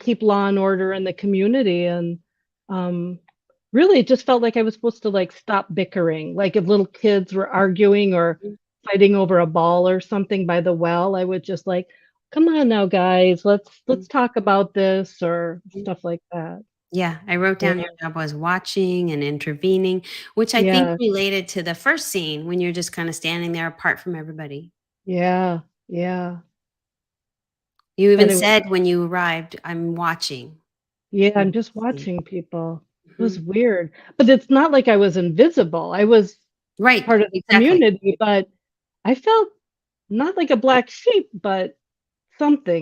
Speaker 3: keep law and order in the community, and, um, really it just felt like I was supposed to, like, stop bickering. Like, if little kids were arguing or
Speaker 1: Mhm,
Speaker 3: fighting over a ball or something by the well, I would just like, "Come on now, guys, let's
Speaker 1: mhm,
Speaker 3: talk about this," or
Speaker 1: mhm.
Speaker 3: stuff like that.
Speaker 1: Yeah, I wrote
Speaker 3: Yeah.
Speaker 1: down your job was watching and intervening, which I think
Speaker 3: Yeah.
Speaker 1: related to the first scene when you're just kinda standing there apart from everybody.
Speaker 3: Yeah. Yeah.
Speaker 1: You
Speaker 3: But
Speaker 1: even
Speaker 3: it was
Speaker 1: said when you arrived, "I'm watching."
Speaker 3: Yeah,
Speaker 1: I'm
Speaker 3: I'm just
Speaker 1: watching.
Speaker 3: watching people. It was
Speaker 1: Mhm.
Speaker 3: weird. But it's not like I was invisible. I was
Speaker 1: Right,
Speaker 3: part of the
Speaker 1: exactly.
Speaker 3: community, but I felt not like a black sheep, but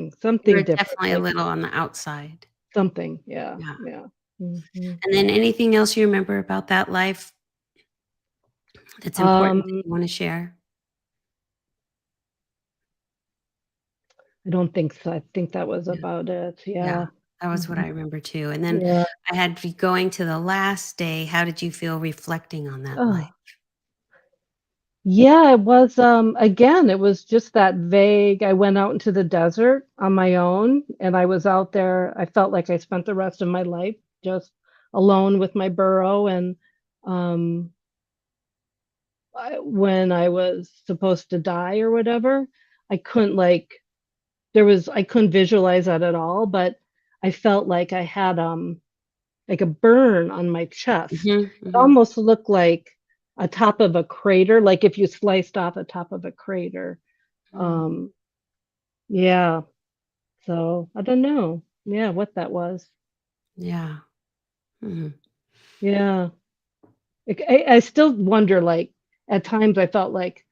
Speaker 1: You
Speaker 3: something
Speaker 1: were
Speaker 3: different,
Speaker 1: definitely a
Speaker 3: like
Speaker 1: little on the outside.
Speaker 3: something, yeah,
Speaker 1: Yeah.
Speaker 3: yeah. Mhm.
Speaker 1: And then anything else you remember about that life that's important that
Speaker 3: Um,
Speaker 1: you wanna share?
Speaker 3: I don't think so. I think that was
Speaker 1: Yeah,
Speaker 3: about it.
Speaker 1: yeah.
Speaker 3: Yeah.
Speaker 1: That was what
Speaker 3: Mhm.
Speaker 1: I remember too, and then
Speaker 3: Yeah.
Speaker 1: I had you going to the last day. How did you feel reflecting on that life?
Speaker 3: Oh, yeah, it was, again, it was just that vague. I went out into the desert on my own, and I was out there. I felt like I spent the rest of my life just alone with my burro, and, um, when I was supposed to die or whatever, I couldn't, like I couldn't visualize that at all, but I felt like I had, like a burn on my chest.
Speaker 1: Mhm,
Speaker 3: It
Speaker 1: mhm.
Speaker 3: almost looked like a top of a crater, like if you sliced off a top of a crater.
Speaker 1: Mm,
Speaker 3: Um, yeah, so I don't know. Yeah, what that was.
Speaker 1: yeah. Mhm.
Speaker 3: Yeah. I still wonder, like, at times I felt like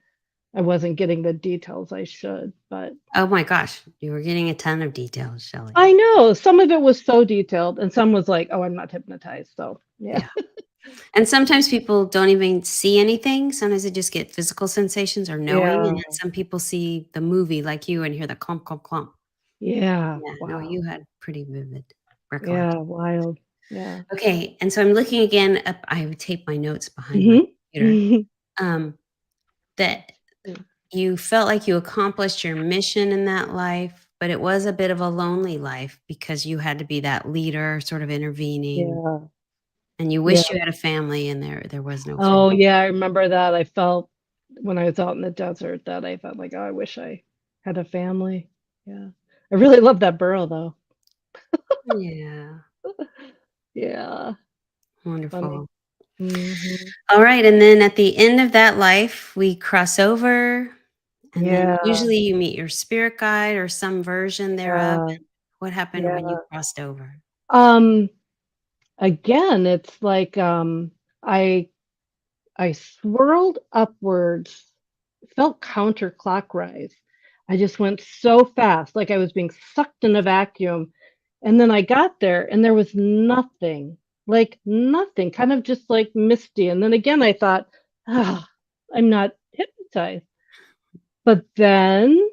Speaker 3: I wasn't getting the details I should, but
Speaker 1: Oh my gosh, you were getting a ton of details, Shelley.
Speaker 3: I know some of it was so detailed and some was like, "Oh, I'm not hypnotized." So, yeah.
Speaker 1: Yeah. And sometimes people don't even see anything. Sometimes they just get physical sensations or knowing, and
Speaker 3: Yeah.
Speaker 1: then some people see the movie like you and hear the clump, clump, clump.
Speaker 3: Yeah.
Speaker 1: Yeah, no,
Speaker 3: Wow.
Speaker 1: you had pretty vivid recollection.
Speaker 3: Yeah, wild. Yeah.
Speaker 1: Okay, and so I'm looking again up I would tape my notes behind my computer,
Speaker 3: Mhm.
Speaker 1: um, that you felt like you accomplished your mission in that life, but it was a bit of a lonely life because you had to be that leader sort of intervening,
Speaker 3: Yeah.
Speaker 1: and you
Speaker 3: Yeah.
Speaker 1: wish you had a family and there was no family.
Speaker 3: Oh, yeah, I remember that. I felt when I was out in the desert that I felt like, "Oh, I wish I had a family." Yeah. I really love that burro, though.
Speaker 1: Yeah,
Speaker 3: Yeah. Funny.
Speaker 1: wonderful.
Speaker 3: Mhm.
Speaker 1: All right, and then at the end of that life, we cross over, and then
Speaker 3: Yeah,
Speaker 1: usually you meet your spirit guide or some version thereof.
Speaker 3: yeah,
Speaker 1: What happened when you
Speaker 3: yeah.
Speaker 1: crossed over?
Speaker 3: Um, Again, it's like, I I swirled upwards, felt counterclockwise. I just went so fast, like I was being sucked in a vacuum, and then I got there, and there was nothing, like, nothing, kind of just, like, misty, and then again, I thought, "Ah, I'm not hypnotized." But then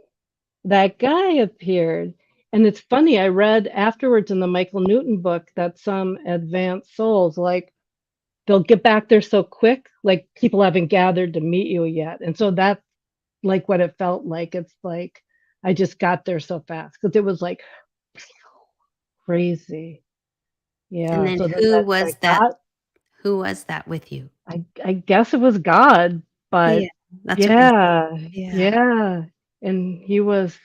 Speaker 3: that guy appeared, And it's funny, I read afterwards in the Michael Newton book that some advanced souls, like, they'll get back there so quick, like people haven't gathered to meet you yet. And so that's like what it felt like. It's like I just got there so fast because it was like crazy.
Speaker 1: And
Speaker 3: Yeah.
Speaker 1: then
Speaker 3: So then that's like God.
Speaker 1: who was that with you?
Speaker 3: I guess it was God,
Speaker 1: Yeah,
Speaker 3: but
Speaker 1: that's what you
Speaker 3: yeah,
Speaker 1: yeah.
Speaker 3: yeah. And he was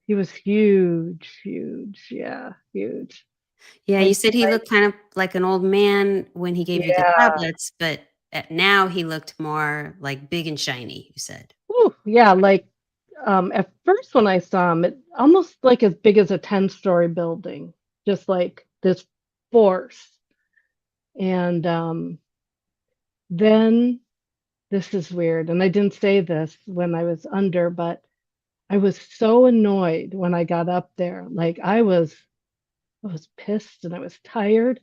Speaker 3: huge, huge, yeah, huge.
Speaker 1: Yeah, you
Speaker 3: Like
Speaker 1: said he
Speaker 3: like
Speaker 1: looked kind of like an old man when he gave you the
Speaker 3: yeah.
Speaker 1: tablets, but, now he looked more, like, big and shiny, you said.
Speaker 3: Ooh, yeah, like at first when I saw him, it almost like as big as a 10-story building, just like this force. And then this is weird, and I didn't say this when I was under, but I was so annoyed when I got up there. Like I was pissed and I was tired,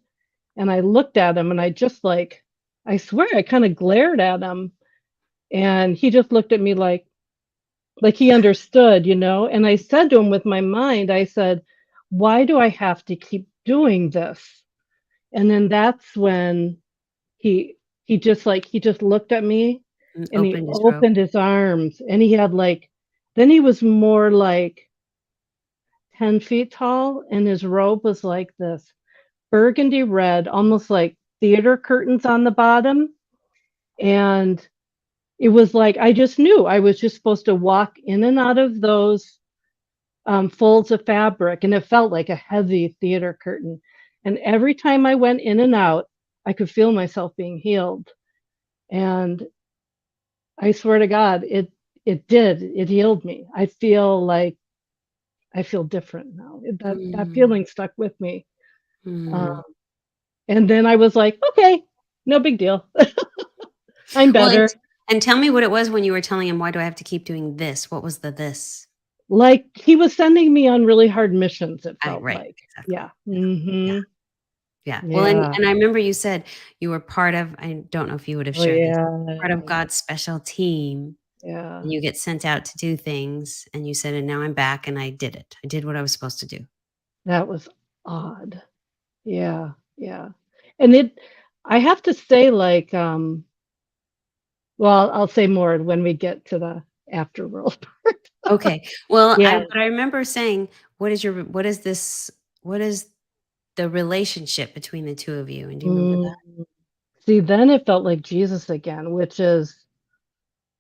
Speaker 3: and I looked at him and I just like I swear I kind of glared at him, and he just looked at me like he understood, and I said to him with my mind, I said, "Why do I have to keep doing this?" And then that's when he just looked at me
Speaker 1: And
Speaker 3: and he
Speaker 1: opened his robe.
Speaker 3: opened his arms and he had like then he was more like 10 feet tall and his robe was like this burgundy red, almost like theater curtains on the bottom. And it was like I just knew I was just supposed to walk in and out of those folds of fabric, and it felt like a heavy theater curtain. And every time I went in and out, I could feel myself being healed. And I swear to God, it did. It healed me. I feel different now. That
Speaker 1: Mm,
Speaker 3: feeling stuck with me.
Speaker 1: mm.
Speaker 3: Um, and then I was like, okay, no big deal. I'm
Speaker 1: Well,
Speaker 3: better.
Speaker 1: and tell me what it was when you were telling him, "Why do I have to keep doing this?" What was the this?
Speaker 3: Like he was sending me on really hard missions. It felt
Speaker 1: Right,
Speaker 3: like,
Speaker 1: exactly.
Speaker 3: yeah,
Speaker 1: Yeah, yeah. Well,
Speaker 3: yeah,
Speaker 1: and I remember you said you were part of I don't know if you would have
Speaker 3: oh
Speaker 1: shared this,
Speaker 3: yeah,
Speaker 1: part of God's special team,
Speaker 3: yeah.
Speaker 1: and you get sent out to do things, and you said, "And now I'm back and I did it. I did what I was supposed to do."
Speaker 3: That was odd. Yeah, yeah. And I have to say, like, well, I'll say more when we get to the afterworld.
Speaker 1: Okay. Well,
Speaker 3: Yeah.
Speaker 1: I remember saying, what is this what is the relationship between the 2 of you?" And do you remember
Speaker 3: Mm.
Speaker 1: that?
Speaker 3: See, then it felt like Jesus again, which is,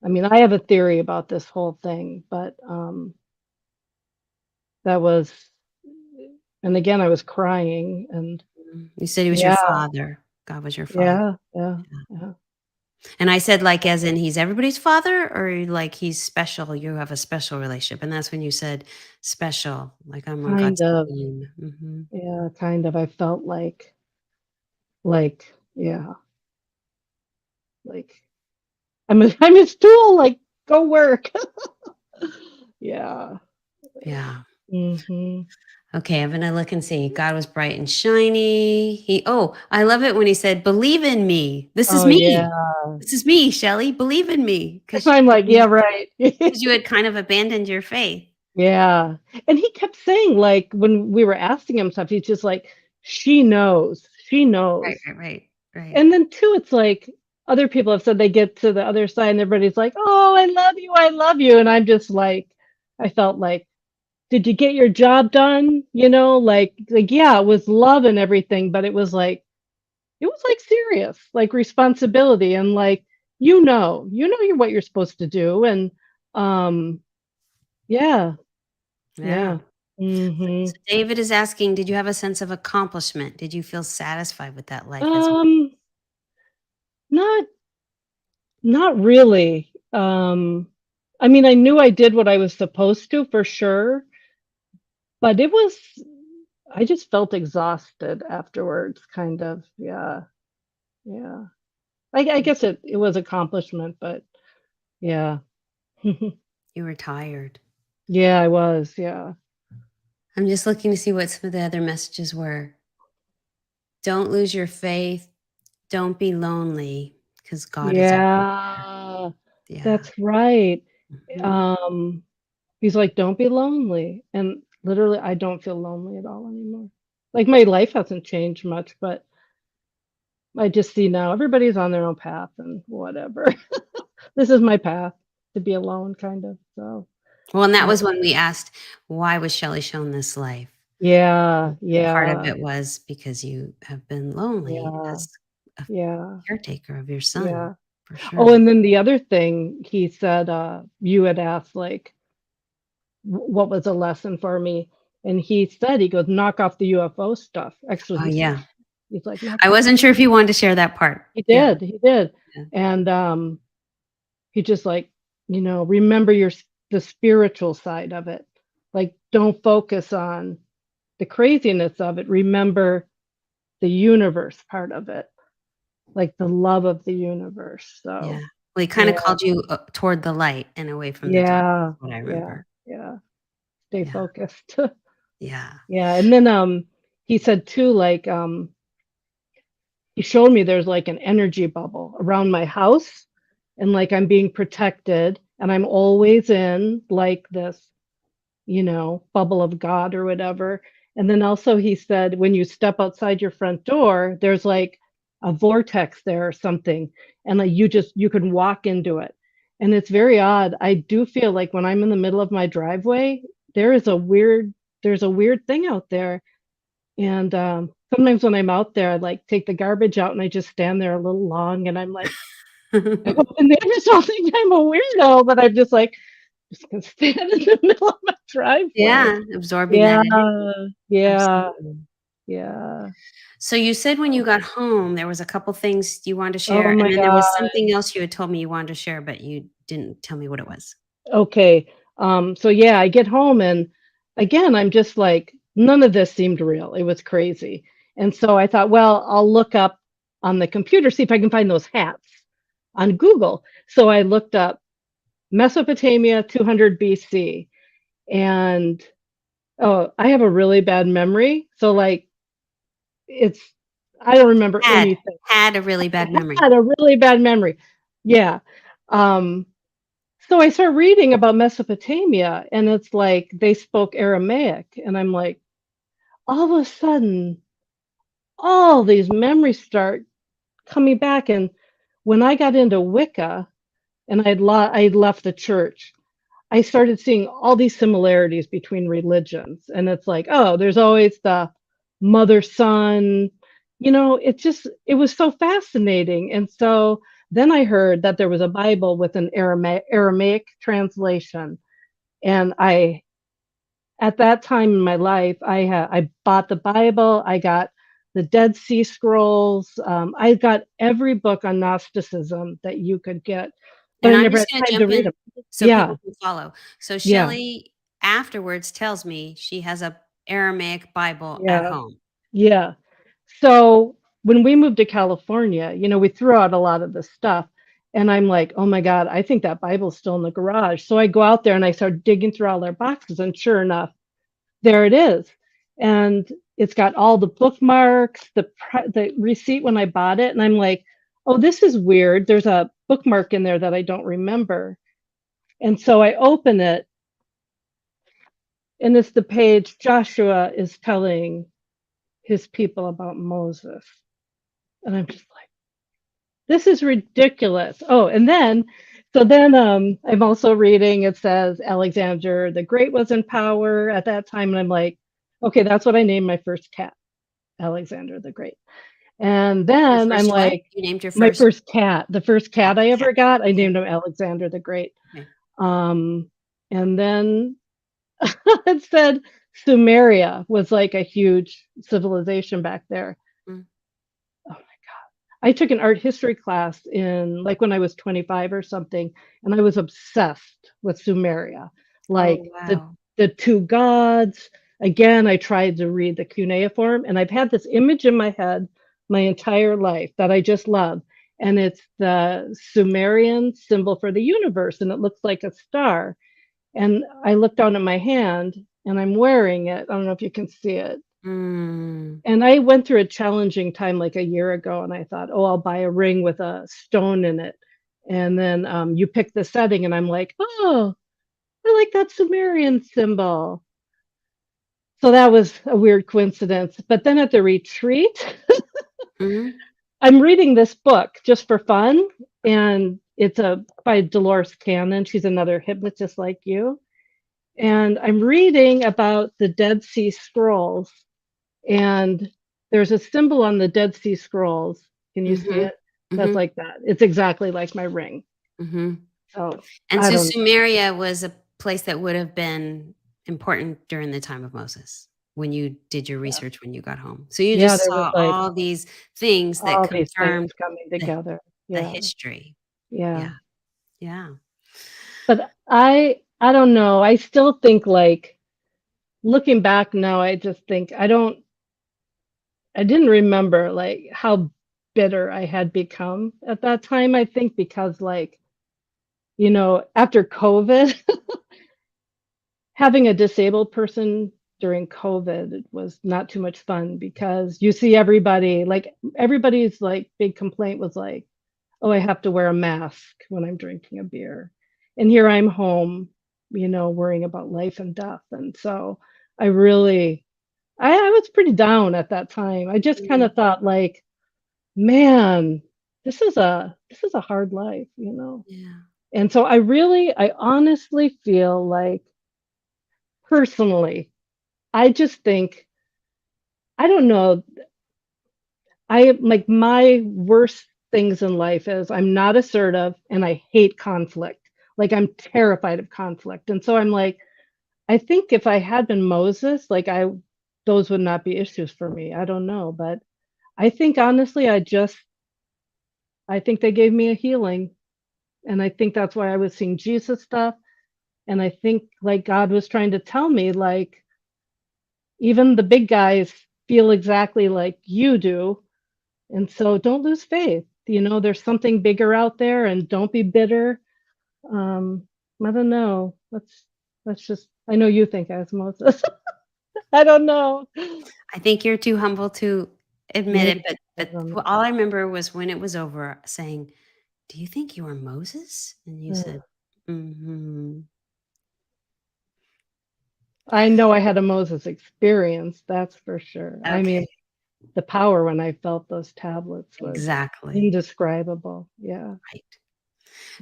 Speaker 3: I mean, I have a theory about this whole thing, but that was, and again, I was crying, and
Speaker 1: You said he was your
Speaker 3: yeah,
Speaker 1: father. God was your father.
Speaker 3: yeah, yeah,
Speaker 1: Yeah.
Speaker 3: yeah.
Speaker 1: And I said, like, as in he's everybody's father, or like he's special, you have a special relationship? And that's when you said special, like I'm on
Speaker 3: Kind
Speaker 1: God's
Speaker 3: of,
Speaker 1: team. Mhm.
Speaker 3: yeah, kind of. I felt like, yeah, like I'm his tool. Like, go work. Yeah.
Speaker 1: Yeah.
Speaker 3: Mhm.
Speaker 1: Okay, I'm gonna look and see. God was bright and shiny. I love it when he said, "Believe in me. This is
Speaker 3: Oh, yeah.
Speaker 1: me. This is me, Shelly. Believe in me,"
Speaker 3: I'm like, "Yeah, right."
Speaker 1: because you had kind of abandoned your faith.
Speaker 3: Yeah, and he kept saying, like, when we were asking him stuff, he's just like, "She knows. She
Speaker 1: Right,
Speaker 3: knows."
Speaker 1: right, right, right.
Speaker 3: And then too, it's like other people have said they get to the other side and everybody's like, "Oh, I love you. I love you." And I'm just like I felt like, "Did you get your job done?" Like yeah, it was love and everything, but it was like serious, like responsibility and like you know what you're supposed to do and um yeah,
Speaker 1: Yeah.
Speaker 3: yeah. Mhm.
Speaker 1: So David is asking, did you have a sense of accomplishment? Did you feel satisfied with that life as
Speaker 3: Um not not really. I mean, I knew I did what I was supposed to for sure, but I just felt exhausted afterwards kind of. Yeah. Yeah. I guess it was accomplishment, but yeah.
Speaker 1: you were tired?
Speaker 3: Yeah, I was. Yeah.
Speaker 1: I'm just looking to see what some of the other messages were. Don't lose your faith. Don't be lonely because God is with you.
Speaker 3: Yeah.
Speaker 1: Yeah.
Speaker 3: That's right.
Speaker 1: Mhm.
Speaker 3: Um, he's like, "Don't be lonely." And literally, I don't feel lonely at all anymore. Like my life hasn't changed much, but I just see now everybody's on their own path and whatever. This is my path to be alone, kind of. So,
Speaker 1: Well, and that
Speaker 3: yeah,
Speaker 1: was when we asked, why was Shelley shown this life?
Speaker 3: yeah,
Speaker 1: Part of
Speaker 3: yeah,
Speaker 1: it was because you have been lonely
Speaker 3: yeah,
Speaker 1: as a
Speaker 3: yeah,
Speaker 1: caretaker of your son,
Speaker 3: yeah.
Speaker 1: for sure.
Speaker 3: Oh, and then the other thing he said, you had asked, like, what was a lesson for me? And he said, he goes, knock off the UFO stuff. Actually,
Speaker 1: Oh,
Speaker 3: he said,
Speaker 1: yeah.
Speaker 3: he's like, knock
Speaker 1: I
Speaker 3: off the.
Speaker 1: wasn't sure if you wanted to share that part.
Speaker 3: He
Speaker 1: Yeah,
Speaker 3: did, he did.
Speaker 1: yeah,
Speaker 3: And he just like, remember the spiritual side of it. Like, don't focus on the craziness of it. Remember the universe part of it, like the love of the universe.
Speaker 1: yeah.
Speaker 3: So,
Speaker 1: Well, he kinda
Speaker 3: yeah,
Speaker 1: called you, toward the light and away from the dark, is
Speaker 3: yeah,
Speaker 1: what I
Speaker 3: yeah,
Speaker 1: remember.
Speaker 3: yeah. Stay
Speaker 1: Yeah,
Speaker 3: focused.
Speaker 1: yeah.
Speaker 3: Yeah. And then he said too, like, he showed me there's like an energy bubble around my house and like I'm being protected and I'm always in like this, bubble of God or whatever. And then also he said when you step outside your front door, there's like a vortex there or something. And like you can walk into it. And it's very odd. I do feel like when I'm in the middle of my driveway, there is a weird there's a weird thing out there. And sometimes when I'm out there, I like take the garbage out and I just stand there a little long and I'm like, I hope the neighbors don't think I'm a weirdo, but I'm just like, just gonna stand in the middle of my driveway.
Speaker 1: Yeah, absorbing that
Speaker 3: Yeah,
Speaker 1: energy.
Speaker 3: yeah,
Speaker 1: Absolutely.
Speaker 3: yeah.
Speaker 1: So you said when you got home, there was a couple things you wanted to
Speaker 3: Oh
Speaker 1: share,
Speaker 3: my
Speaker 1: and then there
Speaker 3: God.
Speaker 1: was something else you had told me you wanted to share, but you didn't tell me what it was.
Speaker 3: Okay. So yeah, I get home and again, I'm just like, none of this seemed real. It was crazy. And so I thought, well, I'll look up on the computer, see if I can find those hats on Google. So I looked up Mesopotamia 200 BC. And oh, I have a really bad memory. So like it's I don't remember
Speaker 1: Had
Speaker 3: anything.
Speaker 1: had a really bad
Speaker 3: I
Speaker 1: memory.
Speaker 3: had a really bad memory. Yeah. Um so I start reading about Mesopotamia and it's like they spoke Aramaic and I'm like all of a sudden all these memories start coming back and when I got into Wicca and I'd left the church I started seeing all these similarities between religions. And it's like, oh, there's always the mother son. It was so fascinating. And so then I heard that there was a Bible with an Aramaic translation. And at that time in my life, I bought the Bible. I got the Dead Sea Scrolls. I got every book on Gnosticism that you could get, but
Speaker 1: And
Speaker 3: I
Speaker 1: I'm
Speaker 3: never
Speaker 1: just
Speaker 3: had
Speaker 1: gonna
Speaker 3: time to
Speaker 1: jump
Speaker 3: read
Speaker 1: in
Speaker 3: them.
Speaker 1: so
Speaker 3: Yeah,
Speaker 1: people can follow. So
Speaker 3: yeah,
Speaker 1: Shelley afterwards tells me she has a Aramaic Bible at
Speaker 3: yeah.
Speaker 1: home.
Speaker 3: Yeah. So when we moved to California, we threw out a lot of the stuff. And I'm like, oh my God, I think that Bible's still in the garage. So I go out there and I start digging through all their boxes. And sure enough, there it is. And it's got all the bookmarks, the receipt when I bought it. And I'm like, oh, this is weird. There's a bookmark in there that I don't remember. And so I open it, and it's the page Joshua is telling his people about Moses. And I'm just like, this is ridiculous. Oh, and then, so then I'm also reading, it says Alexander the Great was in power at that time. And I'm like, okay, that's what I named my first cat, Alexander the Great. And
Speaker 1: Your
Speaker 3: then I'm
Speaker 1: first what?
Speaker 3: like,
Speaker 1: You named your
Speaker 3: my
Speaker 1: first
Speaker 3: first cat, the first
Speaker 1: cat
Speaker 3: cat I
Speaker 1: cat.
Speaker 3: ever got, I
Speaker 1: Okay,
Speaker 3: named him Alexander the Great.
Speaker 1: okay.
Speaker 3: Um, and then it said Sumeria was like a huge civilization back there.
Speaker 1: Mm.
Speaker 3: I took an art history class in like when I was 25 or something, and I was obsessed with Sumeria,
Speaker 1: Oh,
Speaker 3: like
Speaker 1: wow.
Speaker 3: the two gods. Again, I tried to read the cuneiform, and I've had this image in my head my entire life that I just love, and it's the Sumerian symbol for the universe, and it looks like a star. And I looked down at my hand, and I'm wearing it. I don't know if you can see it.
Speaker 1: Mm.
Speaker 3: And I went through a challenging time like a year ago, and I thought, oh, I'll buy a ring with a stone in it. And then you pick the setting, and I'm like, oh, I like that Sumerian symbol. So that was a weird coincidence. But then at the retreat,
Speaker 1: Mhm.
Speaker 3: I'm reading this book just for fun, and it's a by Dolores Cannon. She's another hypnotist like you. And I'm reading about the Dead Sea Scrolls, and there's a symbol on the Dead Sea Scrolls. Can you see
Speaker 1: Mhm.
Speaker 3: it? That's
Speaker 1: Mhm.
Speaker 3: like that. It's exactly like my ring.
Speaker 1: Mhm.
Speaker 3: So
Speaker 1: And
Speaker 3: I
Speaker 1: so
Speaker 3: don't.
Speaker 1: Sumeria was a place that would have been important during the time of Moses when you did your
Speaker 3: Yeah,
Speaker 1: research when you got home. So you
Speaker 3: yeah.
Speaker 1: just
Speaker 3: There was
Speaker 1: saw
Speaker 3: like
Speaker 1: all these things that
Speaker 3: all these
Speaker 1: confirmed
Speaker 3: things coming
Speaker 1: the
Speaker 3: together.
Speaker 1: the
Speaker 3: Yeah,
Speaker 1: history.
Speaker 3: yeah.
Speaker 1: Yeah. Yeah.
Speaker 3: But I don't know. I still think like looking back now, I just think I didn't remember like how bitter I had become at that time. I think because like, after COVID, having a disabled person during COVID was not too much fun because you see everybody, like everybody's like big complaint was like, oh, I have to wear a mask when I'm drinking a beer. And here I'm home, worrying about life and death. And so I really, I was pretty down at that time. I just kind
Speaker 1: Mhm.
Speaker 3: of thought like, man, this is a hard life.
Speaker 1: Yeah.
Speaker 3: And so I honestly feel like personally, I just think, I don't know, I like my worst things in life is I'm not assertive and I hate conflict. Like I'm terrified of conflict. And so I'm like, I think if I had been Moses, like those would not be issues for me. I don't know, but I think honestly, I think they gave me a healing. And I think that's why I was seeing Jesus stuff. And I think like God was trying to tell me, like, even the big guys feel exactly like you do. And so don't lose faith. There's something bigger out there and don't be bitter. Um, I don't know. Let's just I know you think as Moses. I don't know.
Speaker 1: I think you're too humble to admit it,
Speaker 3: Maybe
Speaker 1: but all I remember was when it was over saying, "Do you think you are Moses?" And you said, "Mhm."
Speaker 3: I know I had a Moses experience, that's for sure. I
Speaker 1: Okay.
Speaker 3: mean, the power when I felt those tablets was
Speaker 1: Exactly.
Speaker 3: indescribable. Yeah.
Speaker 1: Right.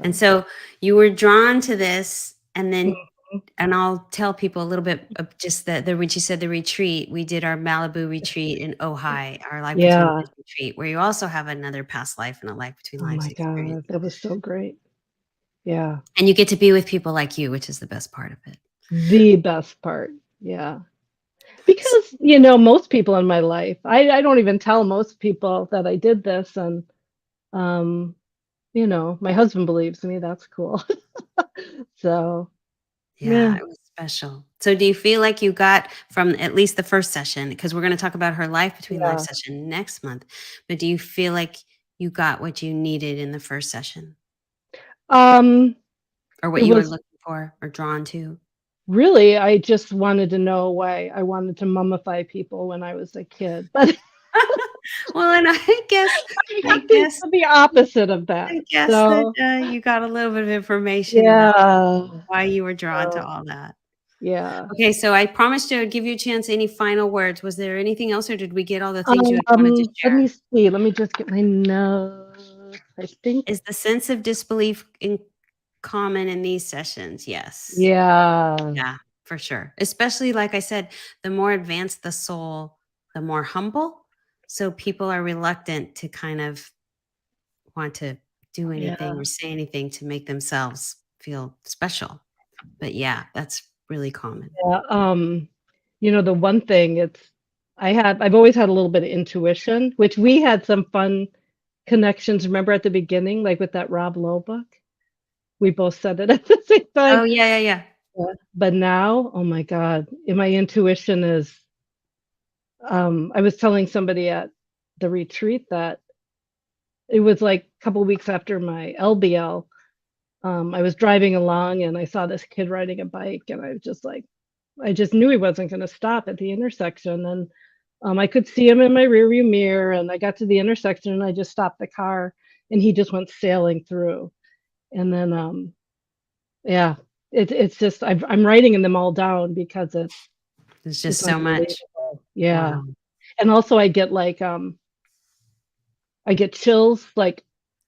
Speaker 1: And
Speaker 3: So,
Speaker 1: so you were drawn to this, and then
Speaker 3: mhm.
Speaker 1: and I'll tell people a little bit of just when she said the retreat, we did our Malibu retreat in Ojai, our Life Between
Speaker 3: Yeah.
Speaker 1: Lives retreat, where you also have another past life and a life between
Speaker 3: Oh
Speaker 1: lives
Speaker 3: my
Speaker 1: experience.
Speaker 3: god, that was so great. Yeah.
Speaker 1: And you get to be with people like you, which is the best part of it.
Speaker 3: The best part. Yeah.
Speaker 1: S
Speaker 3: Because, most people in my life, I don't even tell most people that I did this, and, um, my husband believes me, that's cool. So,
Speaker 1: Yeah,
Speaker 3: yeah,
Speaker 1: it was special. So do you feel like you got from at least the first session, because we're gonna talk about her Life Between Lives
Speaker 3: yeah.
Speaker 1: session next month, but do you feel like you got what you needed in the first session
Speaker 3: Um,
Speaker 1: or
Speaker 3: it
Speaker 1: what you were
Speaker 3: was
Speaker 1: looking for or drawn to?
Speaker 3: really, I just wanted to know why I wanted to mummify people when I was a kid, but
Speaker 1: Well, and
Speaker 3: I
Speaker 1: I
Speaker 3: got
Speaker 1: guess
Speaker 3: the opposite of that.
Speaker 1: I guess that,
Speaker 3: So,
Speaker 1: you got a little bit of information about
Speaker 3: yeah.
Speaker 1: why you were drawn to
Speaker 3: So,
Speaker 1: all that.
Speaker 3: yeah.
Speaker 1: Okay, so I promised you I'd give you a chance. Any final words? Was there anything else, or did we get all the things you had wanted to
Speaker 3: Let
Speaker 1: share?
Speaker 3: me see, let me just get my notes. I think
Speaker 1: Is the sense of disbelief in common in these sessions? Yes.
Speaker 3: yeah.
Speaker 1: Yeah, for sure. Especially, like I said, the more advanced the soul, the more humble. So people are reluctant to kind of want to do anything
Speaker 3: Yeah.
Speaker 1: or say anything to make themselves feel special. But yeah, that's really common.
Speaker 3: Yeah, the one thing I've always had a little bit of intuition, which we had some fun connections. Remember at the beginning, like with that Rob Lowe book? We both said it at the same time.
Speaker 1: Oh, yeah, yeah, yeah.
Speaker 3: Yeah. But now, oh my God, my intuition is, I was telling somebody at the retreat that it was like a couple weeks after my LBL. I was driving along and I saw this kid riding a bike, and I was just like, I just knew he wasn't going to stop at the intersection. And I could see him in my rearview mirror, and I got to the intersection and I just stopped the car, and he just went sailing through. And then, yeah, it's just I'm writing them all down because it's
Speaker 1: There's
Speaker 3: It's
Speaker 1: just so much.
Speaker 3: unbelievable. Yeah.
Speaker 1: Wow.
Speaker 3: And also I get like I get chills like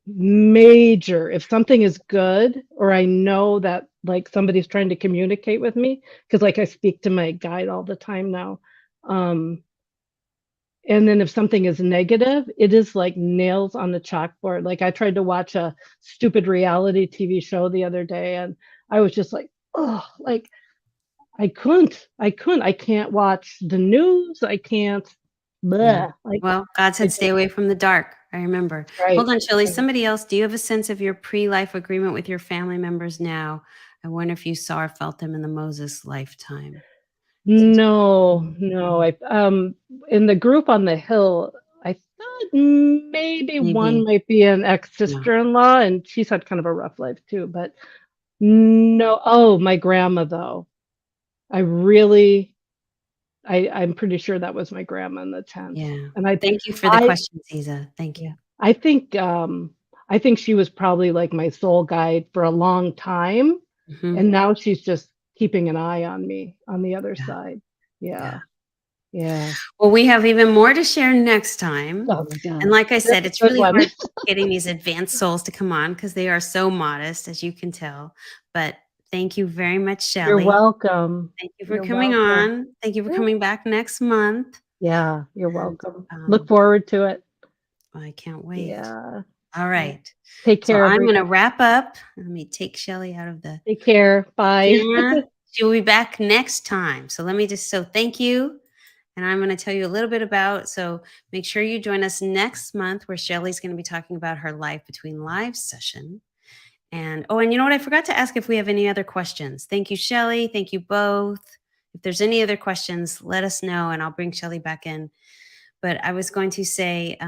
Speaker 3: major if something is good or I know that like somebody's trying to communicate with me because like I speak to my guide all the time now. Um and then if something is negative, it is like nails on the chalkboard. Like I tried to watch a stupid reality TV show the other day and I was just like, oh, like I can't watch the news. I can't,
Speaker 1: Yeah.
Speaker 3: bleh. Like,
Speaker 1: Well, God
Speaker 3: I
Speaker 1: said, "Stay
Speaker 3: just,
Speaker 1: away from the dark." I remember.
Speaker 3: right.
Speaker 1: Hold on, Shelley.
Speaker 3: Right.
Speaker 1: Somebody else, do you have a sense of your pre-life agreement with your family members now? I wonder if you saw or felt them in the Moses lifetime. Says
Speaker 3: No, no. In the group on the hill, I thought maybe one
Speaker 1: maybe.
Speaker 3: might be an
Speaker 1: No.
Speaker 3: ex-sister-in-law, and she's had kind of a rough life too, but no. Oh, my grandma though. I really, I'm pretty sure that was my grandma in the tent.
Speaker 1: Yeah.
Speaker 3: And
Speaker 1: Thank you for the
Speaker 3: I,
Speaker 1: question, Ziza. Thank
Speaker 3: yeah,
Speaker 1: you.
Speaker 3: I think she was probably like my soul guide for a long time.
Speaker 1: Mhm.
Speaker 3: And now she's just keeping an eye on me on the other
Speaker 1: Yeah.
Speaker 3: side.
Speaker 1: Yeah.
Speaker 3: Yeah. Yeah.
Speaker 1: Well, we have even more to share next time.
Speaker 3: Oh my
Speaker 1: And
Speaker 3: God.
Speaker 1: like I
Speaker 3: That's
Speaker 1: said,
Speaker 3: a
Speaker 1: it's
Speaker 3: good
Speaker 1: really
Speaker 3: one.
Speaker 1: hard getting these advanced souls to come on because they are so modest, as you can tell. But thank you very much,
Speaker 3: You're
Speaker 1: Shelley.
Speaker 3: welcome.
Speaker 1: Thank you for
Speaker 3: You're
Speaker 1: coming
Speaker 3: welcome.
Speaker 1: on. Thank you for
Speaker 3: Yeah.
Speaker 1: coming back next month.
Speaker 3: Yeah, you're
Speaker 1: And
Speaker 3: welcome. Look forward to it.
Speaker 1: I can't wait.
Speaker 3: Yeah.
Speaker 1: All
Speaker 3: Yeah.
Speaker 1: right.
Speaker 3: Take
Speaker 1: So
Speaker 3: care,
Speaker 1: I'm going to
Speaker 3: everyone.
Speaker 1: wrap up. Let me take Shelley out of the
Speaker 3: Take care. Bye.
Speaker 1: camera. She will be back next time. So let me just, so thank you. And I'm going to tell you a little bit about, so make sure you join us next month where Shelley's going to be talking about her Life Between Lives session. And, oh, and you know what? I forgot to ask if we have any other questions. Thank you, Shelley. Thank you both. If there's any other questions, let us know and I'll bring Shelley back in. But I was going to say,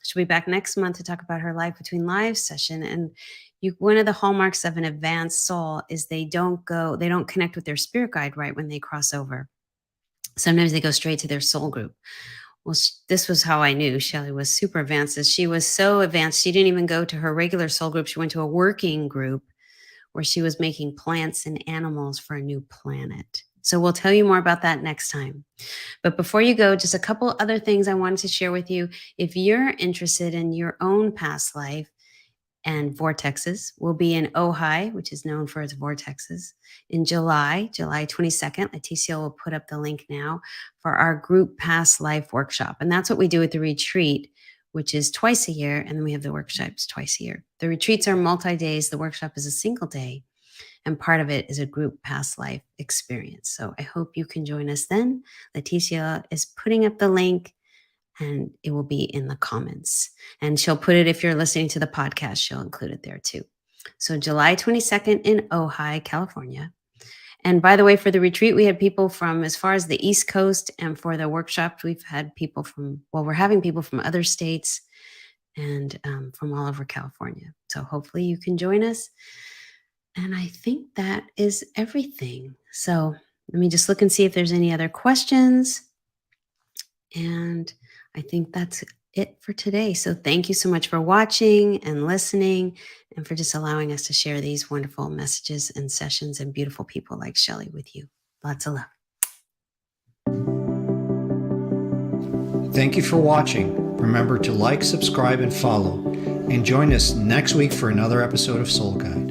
Speaker 1: she'll be back next month to talk about her Life Between Lives session. And one of the hallmarks of an advanced soul is they don't connect with their spirit guide right when they cross over. Sometimes they go straight to their soul group. Well, this was how I knew Shelley was super advanced. As she was so advanced, she didn't even go to her regular soul group. She went to a working group where she was making plants and animals for a new planet. So we'll tell you more about that next time. But before you go, just a couple other things I wanted to share with you. If you're interested in your own past life, and vortexes will be in Ojai, which is known for its vortexes, in July 22nd. Leticia will put up the link now for our group past life workshop. And that's what we do at the retreat, which is twice a year. And then we have the workshops twice a year. The retreats are multi-days. The workshop is a single day. And part of it is a group past life experience. So I hope you can join us then. Leticia is putting up the link and it will be in the comments. And she'll put it, if you're listening to the podcast, she'll include it there too. So July 22nd in Ojai, California. And by the way, for the retreat, we had people from as far as the East Coast. And for the workshop, we've had people from, well, we're having people from other states and from all over California. So hopefully you can join us. And I think that is everything. So let me just look and see if there's any other questions. And I think that's it for today. So thank you so much for watching and listening and for just allowing us to share these wonderful messages and sessions and beautiful people like Shelley with you. Lots of love.
Speaker 2: Thank you for watching. Remember to like, subscribe, and follow. And join us next week for another episode of Soul Guide.